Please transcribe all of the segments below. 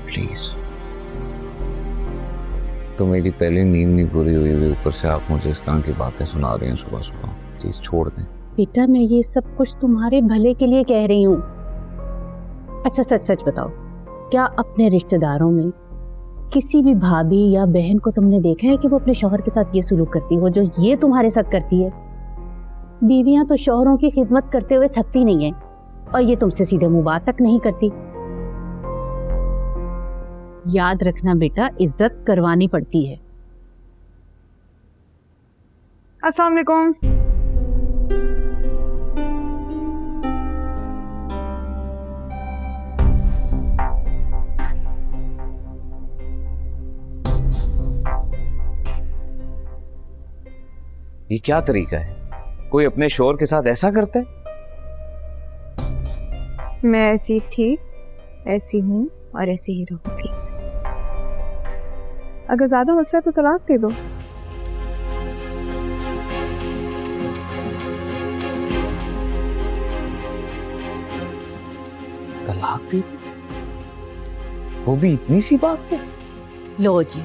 Please. तो मेरी पहली नींद नहीं पूरी हुई हुई, ऊपर से आप मुझे इस तरह की बातें सुना रहे हैं सुबह सुबह। प्लीज छोड़ दें। बेटा मैं ये सब कुछ तुम्हारे भले के लिए कह रही हूँ। अच्छा सच सच बताओ, क्या अपने रिश्तेदारों में किसी भी भाभी या बहन को तुमने देखा है कि वो अपने शौहर के साथ ये सुलूक करती हो जो ये तुम्हारे साथ करती है? बीवियां तो शौहरों की खिदमत करते हुए थकती नहीं है, और ये तुमसे सीधे मुंह बात तक नहीं करती। याद रखना बेटा, इज्जत करवानी पड़ती है। अस्सलाम वालेकुम। ये क्या तरीका है? कोई अपने शोहर के साथ ऐसा करता है? मैं ऐसी थी, ऐसी हूँ और ऐसी ही रहूंगी। अगर ज्यादा मसला है तो तलाक दे दो। तलाक दे? वो भी इतनी सी बात है? लो जी,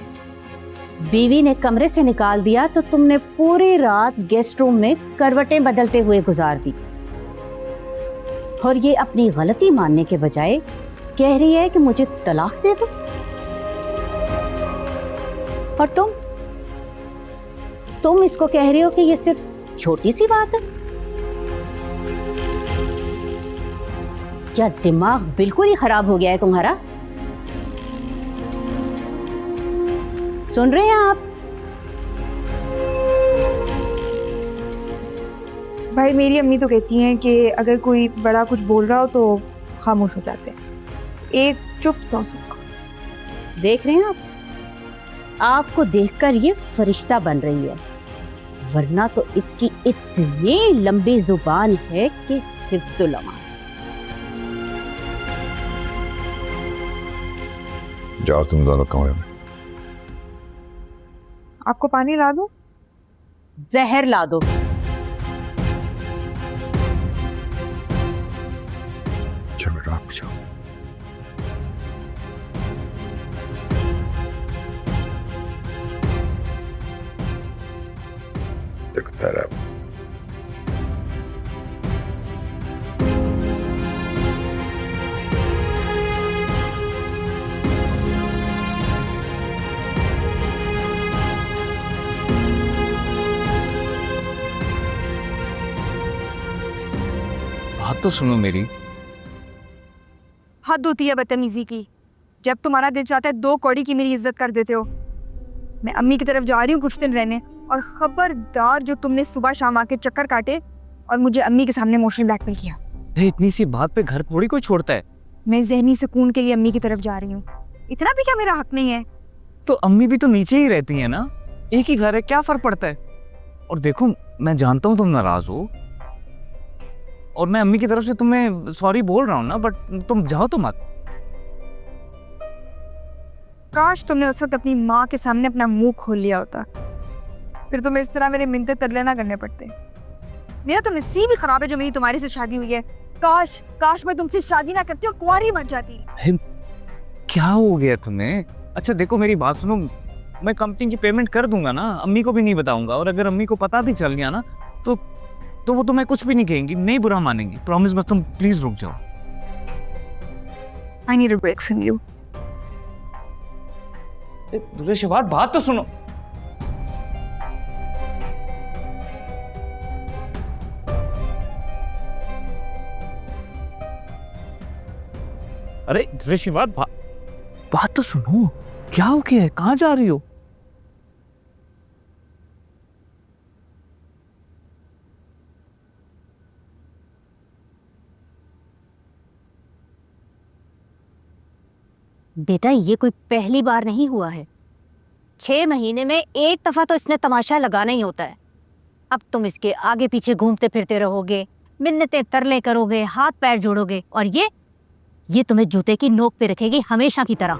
बीवी ने कमरे से निकाल दिया तो तुमने पूरी रात गेस्ट रूम में करवटें बदलते हुए गुजार दी, और ये अपनी गलती मानने के बजाय कह रही है कि मुझे तलाक दे दो। और तुम इसको कह रही हो कि ये सिर्फ छोटी सी बात है? क्या दिमाग बिल्कुल ही खराब हो गया है तुम्हारा? सुन रहे हैं आप? भाई मेरी अम्मी तो कहती हैं कि अगर कोई बड़ा कुछ बोल रहा हो तो खामोश हो जाते हैं। एक चुप 100 सुख। देख रहे हैं आप? आपको देखकर ये फरिश्ता बन रही है, वरना तो इसकी इतनी लंबी जुबान है कि हिफ्जुल अमान। जाओ तुम दोनों कमरे में। आपको पानी ला दूं? जहर ला दो। चलो बेटा आप जाओ। देखो सारा बात तो सुनो मेरी। हद होती है बदतमीजी की। जब तुम्हारा दिल चाहता है 2 कौड़ी की मेरी इज्जत कर देते हो। मैं अम्मी की तरफ जा रही हूँ कुछ दिन रहने, और खबरदार जो तुमने सुबह शाम आके चक्कर काटे और मुझे अम्मी के सामने इमोशनल ब्लैकमेल किया। इतनी सी बात पे घर थोड़ी कोई छोड़ता है। मैं जहनी सुकून के लिए अम्मी की तरफ जा रही हूँ, इतना भी क्या मेरा हक नहीं है? तो अम्मी भी तो नीचे ही रहती है ना, एक ही घर है, क्या फर्क पड़ता है? और देखो मैं जानता हूँ तुम नाराज हो, और मैं अम्मी की तरफ से तुम्हें सॉरी बोल रहा हूँ ना, बट तुम जाओ तो मत। काश तुमने उस वक्त अपनी माँ के सामने अपना मुंह खोल लिया होता, फिर तुम्हें इस तरह मेरे मिन्नतें तरले ना करने पड़ते। मेरा तो नसीब ही खराब है जो मेरी तुम्हारे से शादी हुई है। काश मैं तुमसे शादी ना करती और कुंवारी मर जाती। क्या हो गया तुम्हें? अच्छा देखो मेरी बात सुनो, मैं कंपनी की पेमेंट कर दूंगा ना, अम्मी को भी नहीं बताऊंगा, और अगर अम्मी को पता भी चल गया ना तो वो तुम्हें कुछ भी नहीं कहेंगी, नहीं बुरा मानेंगी, प्रॉमिस। बस तुम प्लीज रुक जाओ। I need a break from you. शिवार बात तो सुनो। अरे शिवार बात तो सुनो, क्या हो गया है? कहाँ जा रही हो? बेटा ये कोई पहली बार नहीं हुआ है, 6 महीने में एक दफा तो इसने तमाशा लगाना ही होता है। अब तुम इसके आगे पीछे घूमते फिरते रहोगे, मिन्नतें तरले करोगे, हाथ पैर जोड़ोगे, और ये तुम्हें जूते की नोक पे रखेगी हमेशा की तरह।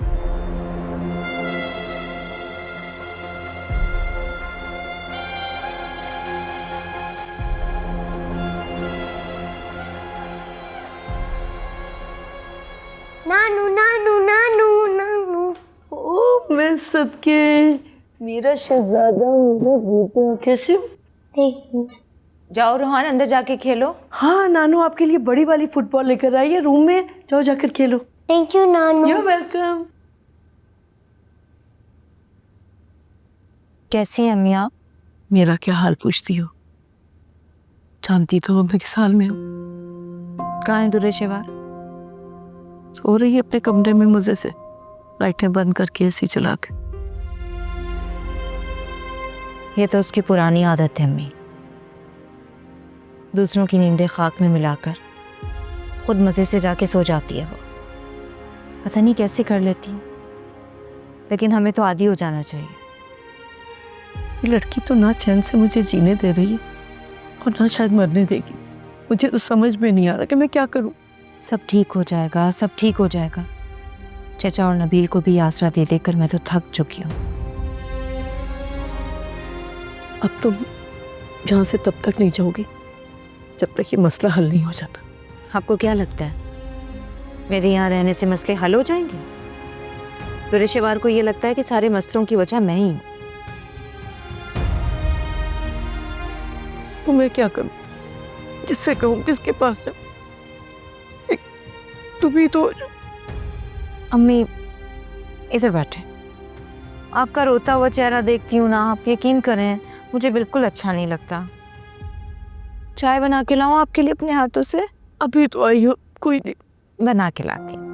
नानू नानू नानू नानू मैं सदके मेरा शहजादा मेरा बेटा। कैसे हो? जाओ रोहान अंदर जाके खेलो। हाँ नानू आपके लिए बड़ी वाली फुटबॉल लेकर आई है, रूम में जाओ जाकर खेलो। Thank you Nanu. You welcome. कैसी हैं अम्मी आप? मेरा क्या हाल पूछती हो? जानती तो मैं किस हाल में हूँ। कहाँ है दुरे शेवार? सो रही है अपने कमरे में मजे से, लाइटें बंद करके एसी चला के। ये तो उसकी पुरानी आदत है अम्मी, दूसरों की नींदें खाक में मिलाकर खुद मजे से जाके सो जाती है। वो पता नहीं कैसे कर लेती है, लेकिन हमें तो आदी हो जाना चाहिए। ये लड़की तो ना चैन से मुझे जीने दे रही है और ना शायद मरने देगी। मुझे तो समझ में नहीं आ रहा कि मैं क्या करूं। सब ठीक हो जाएगा, सब ठीक हो जाएगा। चचा और नबील को भी आसरा दे देकर मैं तो थक चुकी हूँ। अब तुम यहाँ से तब तक नहीं जाओगी जब तक ये मसला हल नहीं हो जाता। आपको क्या लगता है मेरे यहाँ रहने से मसले हल हो जाएंगे? दुरे शेवार को ये लगता है कि सारे मसलों की वजह मैं ही हूँ। तो मैं क्या करूं? किससे कहूं? किसके पास जाऊं? तुम ही तो। अम्मी इधर बैठे, आपका रोता हुआ चेहरा देखती हूँ ना, आप यकीन करें मुझे बिल्कुल अच्छा नहीं लगता। चाय बना के लाऊं आपके लिए अपने हाथों से? अभी तो आई हो, कोई नहीं, बना के लाती हूँ।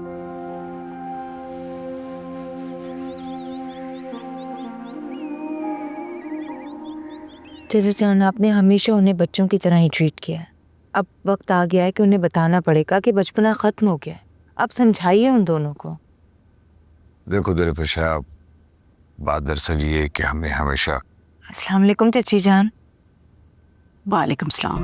चचा जान, आपने हमेशा उन्हें बच्चों की तरह ही ट्रीट किया है। अब वक्त आ गया है कि उन्हें बताना पड़ेगा कि बचपना खत्म हो गया है। आप समझाइए उन दोनों को। देखो दुरेफिशा, बात दरअसल ये है कि हमें हमेशा। अस्सलाम वालेकुम चची जान। वालेकुम सलाम।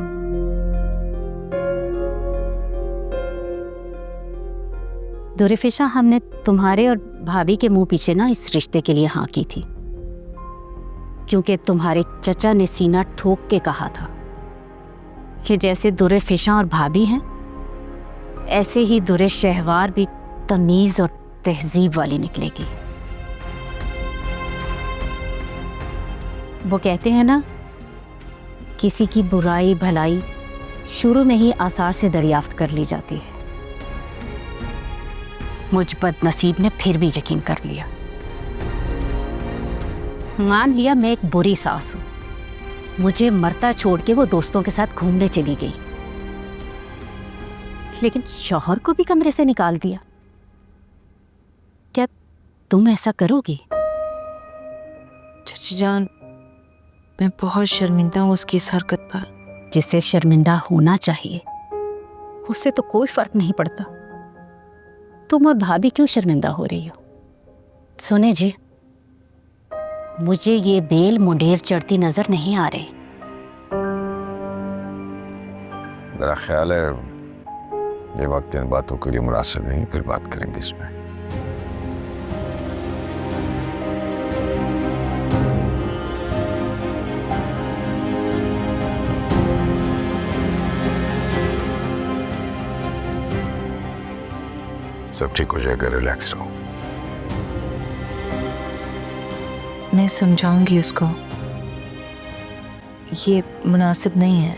दुरेफिशा, हमने तुम्हारे और भाभी के मुंह पीछे ना इस रिश्ते के लिए हाँ की थी, क्योंकि तुम्हारे चचा ने सीना ठोक के कहा था कि जैसे दुरेफिशा और भाभी हैं, ऐसे ही दुरे शहवार भी तमीज और तहजीब वाली निकलेगी। वो कहते हैं ना, किसी की बुराई भलाई शुरू में ही आसार से दरियाफ्त कर ली जाती है। मुझ बदनसीब ने फिर भी यकीन कर लिया। मान लिया मैं एक बुरी सास हूं, मुझे मरता छोड़ के वो दोस्तों के साथ घूमने चली गई, लेकिन शौहर को भी कमरे से निकाल दिया। क्या तुम ऐसा करोगी? चची जान, मैं बहुत शर्मिंदा हूँ उसकी इस हरकत पर। जिसे शर्मिंदा होना चाहिए उससे तो कोई फर्क नहीं पड़ता। तुम और भाभी क्यों शर्मिंदा हो रही हो? सुने जी, मुझे ये बेल मुंडेर चढ़ती नजर नहीं आ रही। मेरा ख्याल है ये वक्त इन बातों के लिए मुनासिब नहीं, फिर बात करेंगे इसमें। सब ठीक हो जाएगा, रिलैक्स रहो। मैं समझाऊंगी उसको, ये मुनासिब नहीं है।